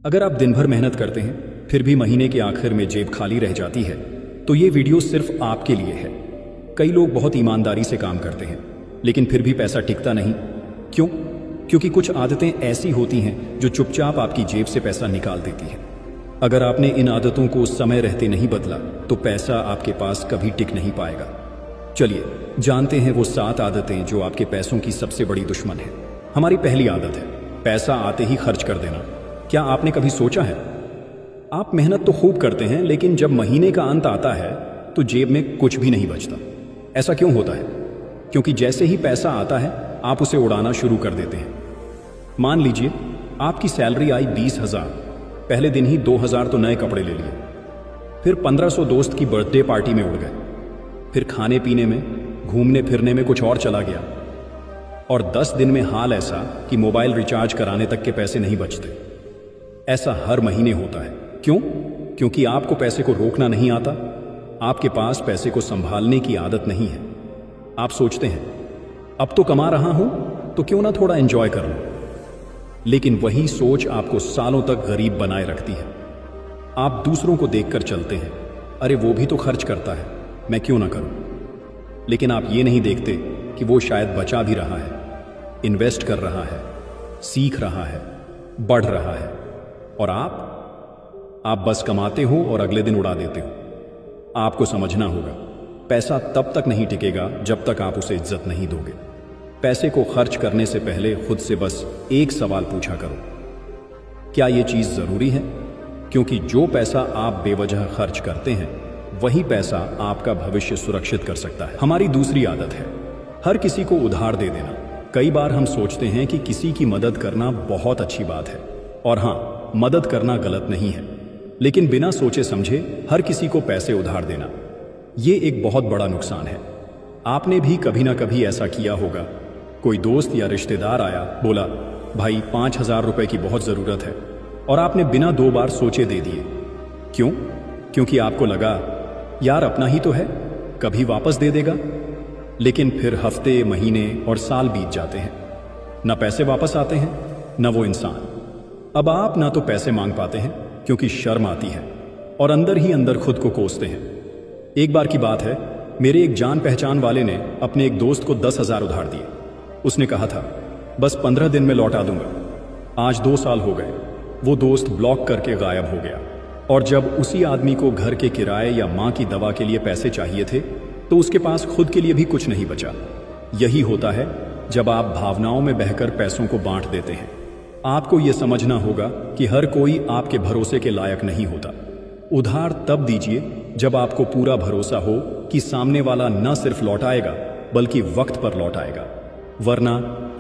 अगर आप दिन भर मेहनत करते हैं फिर भी महीने के आखिर में जेब खाली रह जाती है तो ये वीडियो सिर्फ आपके लिए है। कई लोग बहुत ईमानदारी से काम करते हैं लेकिन फिर भी पैसा टिकता नहीं। क्यों? क्योंकि कुछ आदतें ऐसी होती हैं जो चुपचाप आपकी जेब से पैसा निकाल देती हैं। अगर आपने इन आदतों को समय रहते नहीं बदला तो पैसा आपके पास कभी टिक नहीं पाएगा। चलिए जानते हैं वो 7 आदतें जो आपके पैसों की सबसे बड़ी दुश्मन है। हमारी पहली आदत है पैसा आते ही खर्च कर देना। क्या आपने कभी सोचा है, आप मेहनत तो खूब करते हैं लेकिन जब महीने का अंत आता है तो जेब में कुछ भी नहीं बचता। ऐसा क्यों होता है? क्योंकि जैसे ही पैसा आता है आप उसे उड़ाना शुरू कर देते हैं। मान लीजिए आपकी सैलरी आई 20,000, पहले दिन ही 2,000 तो नए कपड़े ले लिए, फिर 1,500 दोस्त की बर्थडे पार्टी में उड़ गए, फिर खाने पीने में, घूमने फिरने में कुछ और चला गया, और 10 दिन में हाल ऐसा कि मोबाइल रिचार्ज कराने तक के पैसे नहीं बचते। ऐसा हर महीने होता है। क्यों? क्योंकि आपको पैसे को रोकना नहीं आता, आपके पास पैसे को संभालने की आदत नहीं है। आप सोचते हैं अब तो कमा रहा हूं तो क्यों ना थोड़ा एंजॉय कर लूं, लेकिन वही सोच आपको सालों तक गरीब बनाए रखती है। आप दूसरों को देखकर चलते हैं, अरे वो भी तो खर्च करता है, मैं क्यों ना करूं। लेकिन आप ये नहीं देखते कि वो शायद बचा भी रहा है, इन्वेस्ट कर रहा है, सीख रहा है, बढ़ रहा है, और आप बस कमाते हो और अगले दिन उड़ा देते हो। आपको समझना होगा पैसा तब तक नहीं टिकेगा जब तक आप उसे इज्जत नहीं दोगे। पैसे को खर्च करने से पहले खुद से बस एक सवाल पूछा करो, क्या यह चीज जरूरी है? क्योंकि जो पैसा आप बेवजह खर्च करते हैं वही पैसा आपका भविष्य सुरक्षित कर सकता है। हमारी दूसरी आदत है हर किसी को उधार दे देना। कई बार हम सोचते हैं कि किसी की मदद करना बहुत अच्छी बात है, और हां, मदद करना गलत नहीं है, लेकिन बिना सोचे समझे हर किसी को पैसे उधार देना ये एक बहुत बड़ा नुकसान है। आपने भी कभी ना कभी ऐसा किया होगा। कोई दोस्त या रिश्तेदार आया, बोला भाई 5,000 रुपए की बहुत जरूरत है, और आपने बिना 2 बार सोचे दे दिए। क्यों? क्योंकि आपको लगा यार अपना ही तो है, कभी वापस दे देगा। लेकिन फिर हफ्ते, महीने और साल बीत जाते हैं, ना पैसे वापस आते हैं ना वो इंसान। अब आप ना तो पैसे मांग पाते हैं क्योंकि शर्म आती है, और अंदर ही अंदर खुद को कोसते हैं। एक बार की बात है, मेरे एक जान पहचान वाले ने अपने एक दोस्त को 10,000 उधार दिए। उसने कहा था बस 15 दिन में लौटा दूंगा। आज 2 साल हो गए, वो दोस्त ब्लॉक करके गायब हो गया, और जब उसी आदमी को घर के किराए या मां की दवा के लिए पैसे चाहिए थे तो उसके पास खुद के लिए भी कुछ नहीं बचा। यही होता है जब आप भावनाओं में बहकर पैसों को बांट देते हैं। आपको यह समझना होगा कि हर कोई आपके भरोसे के लायक नहीं होता। उधार तब दीजिए जब आपको पूरा भरोसा हो कि सामने वाला न सिर्फ लौटाएगा बल्कि वक्त पर लौटाएगा। वरना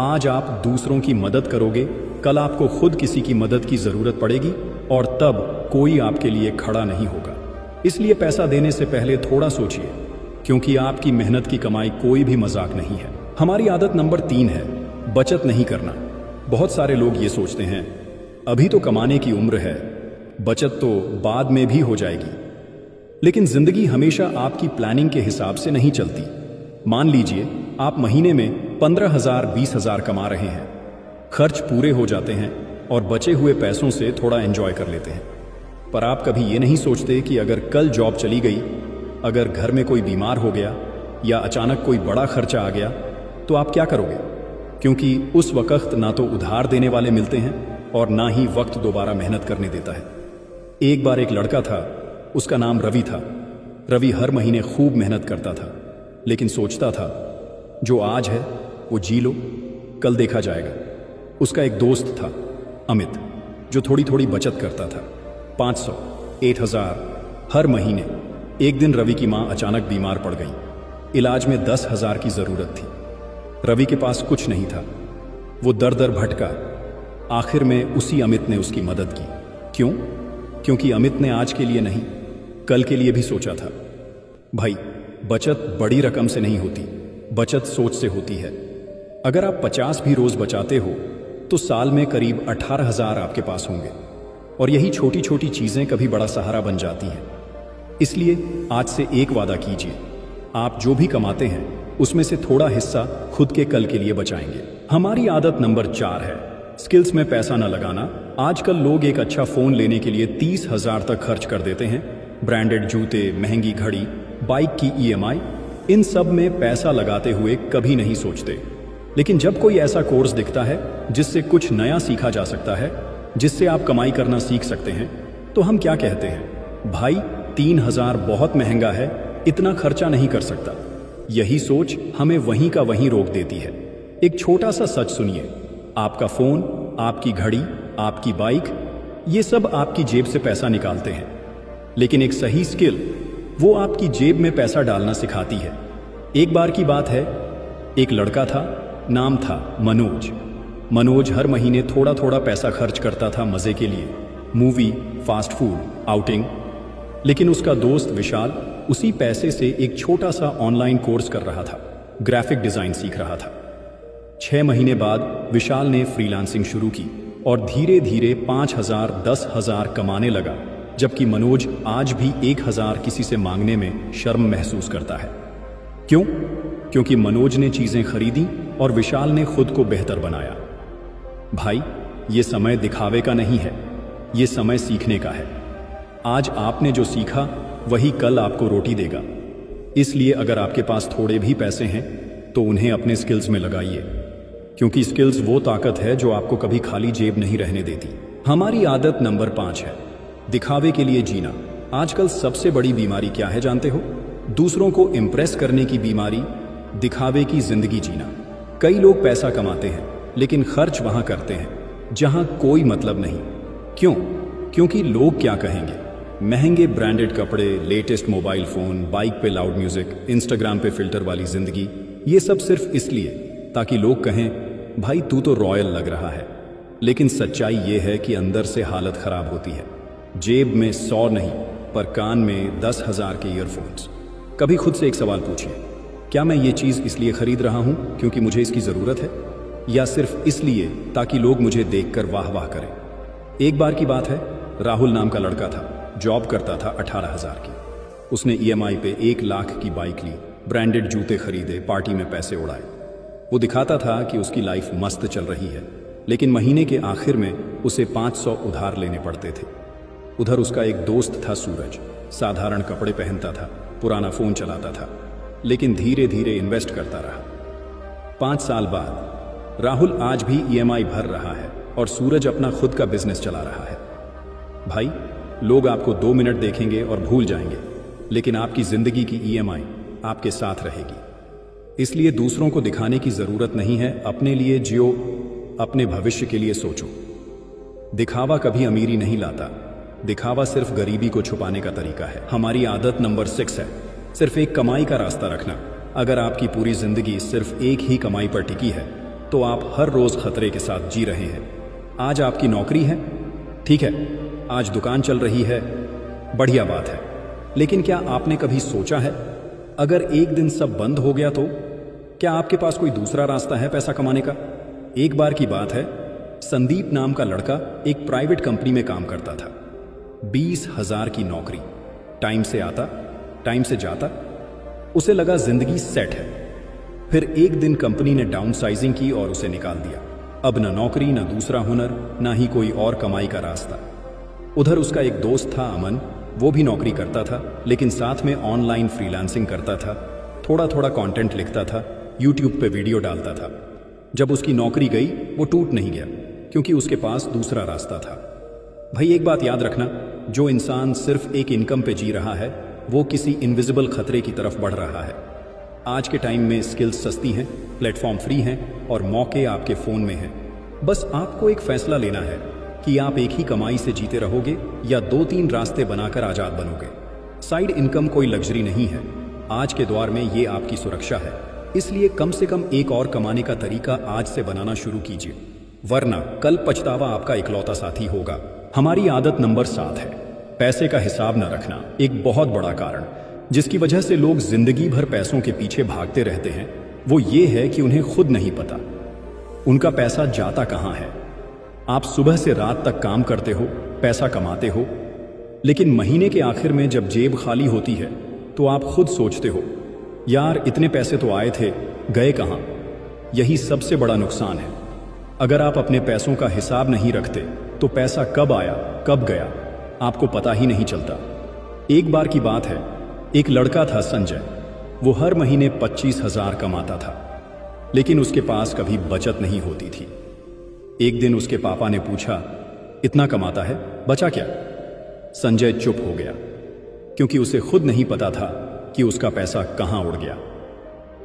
आज आप दूसरों की मदद करोगे, कल आपको खुद किसी की मदद की जरूरत पड़ेगी और तब कोई आपके लिए खड़ा नहीं होगा। इसलिए पैसा देने से पहले थोड़ा सोचिए, क्योंकि आपकी मेहनत की कमाई कोई भी मजाक नहीं है। हमारी आदत नंबर 3 है बचत नहीं करना। बहुत सारे लोग ये सोचते हैं अभी तो कमाने की उम्र है, बचत तो बाद में भी हो जाएगी। लेकिन जिंदगी हमेशा आपकी प्लानिंग के हिसाब से नहीं चलती। मान लीजिए आप महीने में 15,000, 20,000 कमा रहे हैं, खर्च पूरे हो जाते हैं और बचे हुए पैसों से थोड़ा एंजॉय कर लेते हैं। पर आप कभी ये नहीं सोचते कि अगर कल जॉब चली गई, अगर घर में कोई बीमार हो गया या अचानक कोई बड़ा खर्चा आ गया तो आप क्या करोगे? क्योंकि उस वक्त ना तो उधार देने वाले मिलते हैं और ना ही वक्त दोबारा मेहनत करने देता है। एक बार एक लड़का था, उसका नाम रवि था। रवि हर महीने खूब मेहनत करता था, लेकिन सोचता था जो आज है वो जी लो, कल देखा जाएगा। उसका एक दोस्त था अमित, जो थोड़ी थोड़ी बचत करता था, 500, 1,000 हर महीने। एक दिन रवि की मां अचानक बीमार पड़ गई। इलाज में 10,000 की जरूरत थी। रवि के पास कुछ नहीं था। वो दर दर भटका। आखिर में उसी अमित ने उसकी मदद की। क्यों? क्योंकि अमित ने आज के लिए नहीं, कल के लिए भी सोचा था। भाई, बचत बड़ी रकम से नहीं होती, बचत सोच से होती है। अगर आप 50 भी रोज बचाते हो तो साल में करीब 18,000 आपके पास होंगे, और यही छोटी छोटी चीजें कभी बड़ा सहारा बन जाती हैं। इसलिए आज से एक वादा कीजिए, आप जो भी कमाते हैं उसमें से थोड़ा हिस्सा खुद के कल के लिए बचाएंगे। हमारी आदत नंबर 4 है स्किल्स में पैसा न लगाना। आजकल लोग एक अच्छा फोन लेने के लिए 30,000 तक खर्च कर देते हैं। ब्रांडेड जूते, महंगी घड़ी, बाइक की EMI, इन सब में पैसा लगाते हुए कभी नहीं सोचते। लेकिन जब कोई ऐसा कोर्स दिखता है जिससे कुछ नया सीखा जा सकता है, जिससे आप कमाई करना सीख सकते हैं, तो हम क्या कहते हैं, भाई 3,000 बहुत महंगा है, इतना खर्चा नहीं कर सकता। यही सोच हमें वहीं का वहीं रोक देती है। एक छोटा सा सच सुनिए, आपका फोन, आपकी घड़ी, आपकी बाइक, ये सब आपकी जेब से पैसा निकालते हैं। लेकिन एक सही स्किल, वो आपकी जेब में पैसा डालना सिखाती है। एक बार की बात है, एक लड़का था, नाम था मनोज। मनोज हर महीने थोड़ा थोड़ा पैसा खर्च करता था मजे के लिए, मूवी, फास्ट फूड, आउटिंग। लेकिन उसका दोस्त विशाल उसी पैसे से एक छोटा सा ऑनलाइन कोर्स कर रहा था, ग्राफिक डिजाइन सीख रहा था। 6 महीने बाद विशाल ने फ्रीलांसिंग शुरू की और धीरे धीरे 5,000, 10,000 कमाने लगा, जबकि मनोज आज भी 1,000 किसी से मांगने में शर्म महसूस करता है। क्यों? क्योंकि मनोज ने चीजें खरीदी और विशाल ने खुद को बेहतर बनाया। भाई, ये समय दिखावे का नहीं है, ये समय सीखने का है। आज आपने जो सीखा वही कल आपको रोटी देगा। इसलिए अगर आपके पास थोड़े भी पैसे हैं तो उन्हें अपने स्किल्स में लगाइए, क्योंकि स्किल्स वो ताकत है जो आपको कभी खाली जेब नहीं रहने देती। हमारी आदत नंबर 5 है, दिखावे के लिए जीना। आजकल सबसे बड़ी बीमारी क्या है जानते हो? दूसरों को इम्प्रेस करने की बीमारी, दिखावे की जिंदगी जीना। कई लोग पैसा कमाते हैं लेकिन खर्च वहां करते हैं जहां कोई मतलब नहीं। क्यों? क्योंकि लोग क्या कहेंगे। महंगे ब्रांडेड कपड़े, लेटेस्ट मोबाइल फोन, बाइक पे लाउड म्यूजिक, इंस्टाग्राम पे फिल्टर वाली जिंदगी, ये सब सिर्फ इसलिए ताकि लोग कहें, भाई तू तो रॉयल लग रहा है। लेकिन सच्चाई ये है कि अंदर से हालत खराब होती है। जेब में 100 नहीं, पर कान में 10,000 के ईयरफोन्स। कभी खुद से एक सवाल पूछिए, क्या मैं ये चीज इसलिए खरीद रहा हूं क्योंकि मुझे इसकी जरूरत है, या सिर्फ इसलिए ताकि लोग मुझे देखकर वाह वाह करें? एक बार की बात है, राहुल नाम का लड़का था, जॉब करता था 18,000 की। उसने EMI पे 1 लाख की बाइक ली, ब्रांडेड जूते खरीदे, पार्टी में पैसे उड़ाए। वो दिखाता था कि उसकी लाइफ मस्त चल रही है, लेकिन महीने के आखिर में उसे 500 उधार लेने पड़ते थे। उधर उसका एक दोस्त था सूरज, साधारण कपड़े पहनता था, पुराना फोन चलाता था, लेकिन धीरे धीरे इन्वेस्ट करता रहा। 5 साल बाद राहुल आज भी EMI भर रहा है और सूरज अपना खुद का बिजनेस चला रहा है। भाई, लोग आपको 2 मिनट देखेंगे और भूल जाएंगे, लेकिन आपकी जिंदगी की EMI आपके साथ रहेगी। इसलिए दूसरों को दिखाने की जरूरत नहीं है, अपने लिए जियो, अपने भविष्य के लिए सोचो। दिखावा कभी अमीरी नहीं लाता, दिखावा सिर्फ गरीबी को छुपाने का तरीका है। हमारी आदत नंबर 6 है, सिर्फ एक कमाई का रास्ता रखना। अगर आपकी पूरी जिंदगी सिर्फ एक ही कमाई पर टिकी है तो आप हर रोज खतरे के साथ जी रहे हैं। आज आपकी नौकरी है, ठीक है, आज दुकान चल रही है, बढ़िया बात है, लेकिन क्या आपने कभी सोचा है अगर एक दिन सब बंद हो गया तो क्या आपके पास कोई दूसरा रास्ता है पैसा कमाने का? एक बार की बात है, संदीप नाम का लड़का एक प्राइवेट कंपनी में काम करता था। 20,000 की नौकरी, टाइम से आता, टाइम से जाता। उसे लगा जिंदगी सेट है। फिर एक दिन कंपनी ने डाउनसाइजिंग की और उसे निकाल दिया। अब न नौकरी, न दूसरा हुनर, न ही कोई और कमाई का रास्ता। उधर उसका एक दोस्त था अमन, वो भी नौकरी करता था, लेकिन साथ में ऑनलाइन फ्रीलांसिंग करता था, थोड़ा थोड़ा कंटेंट लिखता था, यूट्यूब पे वीडियो डालता था। जब उसकी नौकरी गई वो टूट नहीं गया, क्योंकि उसके पास दूसरा रास्ता था। भाई, एक बात याद रखना, जो इंसान सिर्फ एक इनकम पे जी रहा है वो किसी इनविजिबल खतरे की तरफ बढ़ रहा है। आज के टाइम में स्किल्स सस्ती हैं, प्लेटफॉर्म फ्री हैं और मौके आपके फोन में हैं। बस आपको एक फैसला लेना है कि आप एक ही कमाई से जीते रहोगे या 2-3 रास्ते बनाकर आजाद बनोगे। साइड इनकम कोई लग्जरी नहीं है, आज के दौर में ये आपकी सुरक्षा है। इसलिए कम से कम एक और कमाने का तरीका आज से बनाना शुरू कीजिए, वरना कल पछतावा आपका इकलौता साथी होगा। हमारी आदत नंबर 7 है, पैसे का हिसाब न रखना। एक बहुत बड़ा कारण जिसकी वजह से लोग जिंदगी भर पैसों के पीछे भागते रहते हैं वो ये है कि उन्हें खुद नहीं पता उनका पैसा जाता कहां है। आप सुबह से रात तक काम करते हो, पैसा कमाते हो, लेकिन महीने के आखिर में जब जेब खाली होती है तो आप खुद सोचते हो, यार इतने पैसे तो आए थे, गए कहां? यही सबसे बड़ा नुकसान है। अगर आप अपने पैसों का हिसाब नहीं रखते तो पैसा कब आया कब गया आपको पता ही नहीं चलता। एक बार की बात है, एक लड़का था संजय। वो हर महीने 25,000 कमाता था, लेकिन उसके पास कभी बचत नहीं होती थी। एक दिन उसके पापा ने पूछा, इतना कमाता है, बचा क्या? संजय चुप हो गया, क्योंकि उसे खुद नहीं पता था कि उसका पैसा कहां उड़ गया।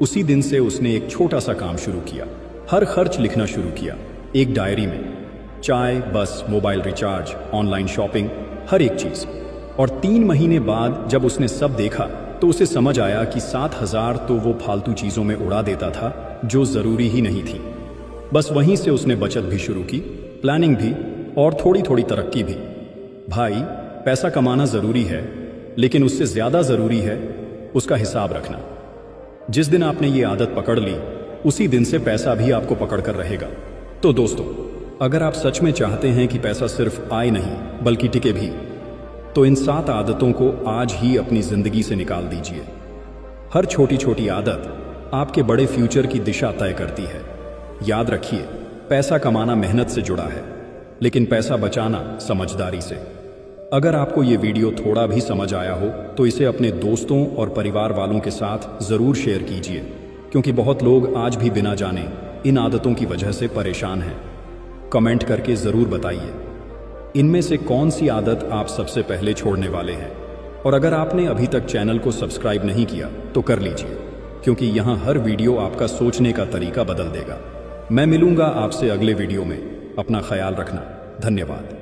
उसी दिन से उसने एक छोटा सा काम शुरू किया, हर खर्च लिखना शुरू किया एक डायरी में। चाय, बस, मोबाइल रिचार्ज, ऑनलाइन शॉपिंग, हर एक चीज। और 3 महीने बाद जब उसने सब देखा तो उसे समझ आया कि 7,000 तो वो फालतू चीजों में उड़ा देता था जो जरूरी ही नहीं थी। बस वहीं से उसने बचत भी शुरू की, प्लानिंग भी, और थोड़ी थोड़ी तरक्की भी। भाई, पैसा कमाना जरूरी है, लेकिन उससे ज्यादा जरूरी है उसका हिसाब रखना। जिस दिन आपने ये आदत पकड़ ली, उसी दिन से पैसा भी आपको पकड़ कर रहेगा। तो दोस्तों, अगर आप सच में चाहते हैं कि पैसा सिर्फ आए नहीं बल्कि टिके भी, तो इन 7 आदतों को आज ही अपनी जिंदगी से निकाल दीजिए। हर छोटी छोटी आदत आपके बड़े फ्यूचर की दिशा तय करती है। याद रखिए, पैसा कमाना मेहनत से जुड़ा है, लेकिन पैसा बचाना समझदारी से। अगर आपको ये वीडियो थोड़ा भी समझ आया हो तो इसे अपने दोस्तों और परिवार वालों के साथ जरूर शेयर कीजिए, क्योंकि बहुत लोग आज भी बिना जाने इन आदतों की वजह से परेशान हैं। कमेंट करके जरूर बताइए, इनमें से कौन सी आदत आप सबसे पहले छोड़ने वाले हैं। और अगर आपने अभी तक चैनल को सब्सक्राइब नहीं किया तो कर लीजिए, क्योंकि यहाँ हर वीडियो आपका सोचने का तरीका बदल देगा। मैं मिलूंगा आपसे अगले वीडियो में। अपना ख्याल रखना। धन्यवाद।